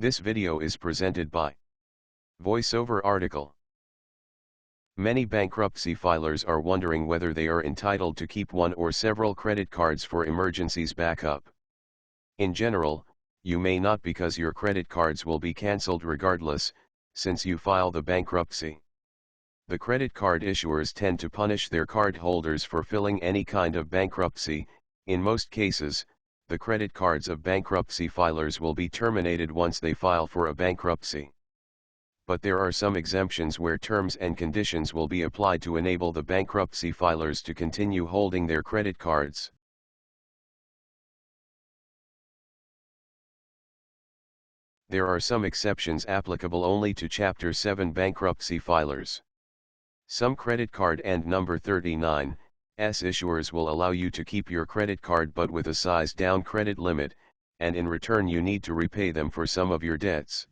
This video is presented by VoiceOver article. Many bankruptcy filers are wondering whether they are entitled to keep one or several credit cards for emergencies backup. In general, you may not, because your credit cards will be cancelled regardless, since you file the bankruptcy. The credit card issuers tend to punish their card holders for filing any kind of bankruptcy. In most cases, the credit cards of bankruptcy filers will be terminated once they file for a bankruptcy. But there are some exemptions where terms and conditions will be applied to enable the bankruptcy filers to continue holding their credit cards. There are some exceptions applicable only to Chapter 7 bankruptcy filers. Some credit card and number 39s issuers will allow you to keep your credit card but with a sized down credit limit, and in return you need to repay them for some of your debts.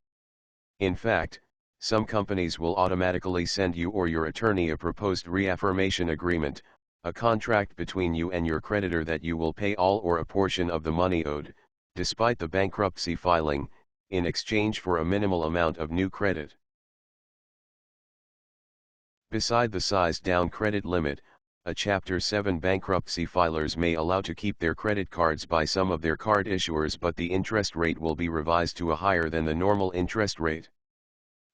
In fact, some companies will automatically send you or your attorney a proposed reaffirmation agreement, a contract between you and your creditor that you will pay all or a portion of the money owed, despite the bankruptcy filing, in exchange for a minimal amount of new credit. Beside the sized down credit limit, a Chapter 7 bankruptcy filers may allow to keep their credit cards by some of their card issuers, but the interest rate will be revised to a higher than the normal interest rate.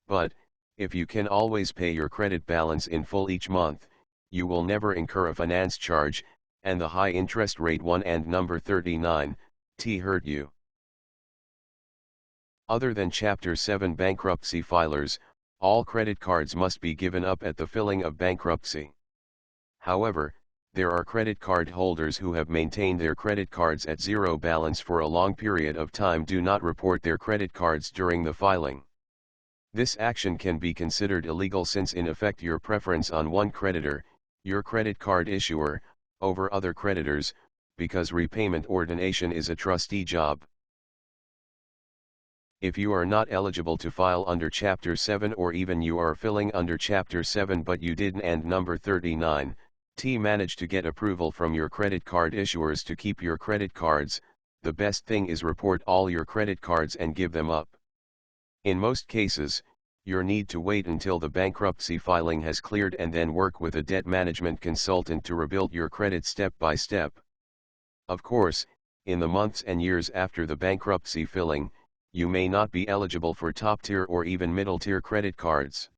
But, if you can always pay your credit balance in full each month, you will never incur a finance charge, and the high interest rate 1 and number 39s hurt you. Other than Chapter 7 bankruptcy filers, all credit cards must be given up at the filing of bankruptcy. However, there are credit card holders who have maintained their credit cards at zero balance for a long period of time do not report their credit cards during the filing. This action can be considered illegal since in effect your preference on one creditor, your credit card issuer, over other creditors, because repayment ordination is a trustee job. If you are not eligible to file under Chapter 7 or even you are filing under Chapter 7 but you didn't and number 39s manage to get approval from your credit card issuers to keep your credit cards, the best thing is report all your credit cards and give them up. In most cases, you'll need to wait until the bankruptcy filing has cleared and then work with a debt management consultant to rebuild your credit step by step. Of course, in the months and years after the bankruptcy filing, you may not be eligible for top-tier or even middle-tier credit cards.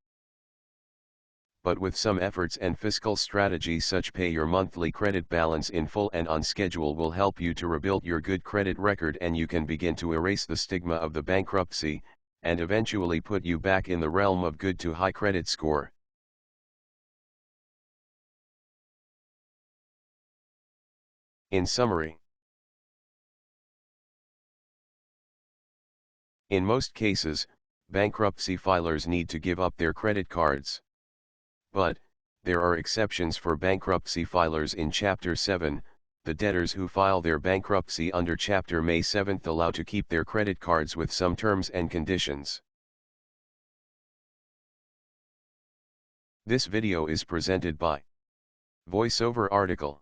But with some efforts and fiscal strategies, such pay your monthly credit balance in full and on schedule will help you to rebuild your good credit record, and you can begin to erase the stigma of the bankruptcy, and eventually put you back in the realm of good to high credit score. In summary, in most cases, bankruptcy filers need to give up their credit cards. But, there are exceptions for bankruptcy filers in Chapter 7, the debtors who file their bankruptcy under Chapter May 7 allow to keep their credit cards with some terms and conditions. This video is presented by VoiceOver article.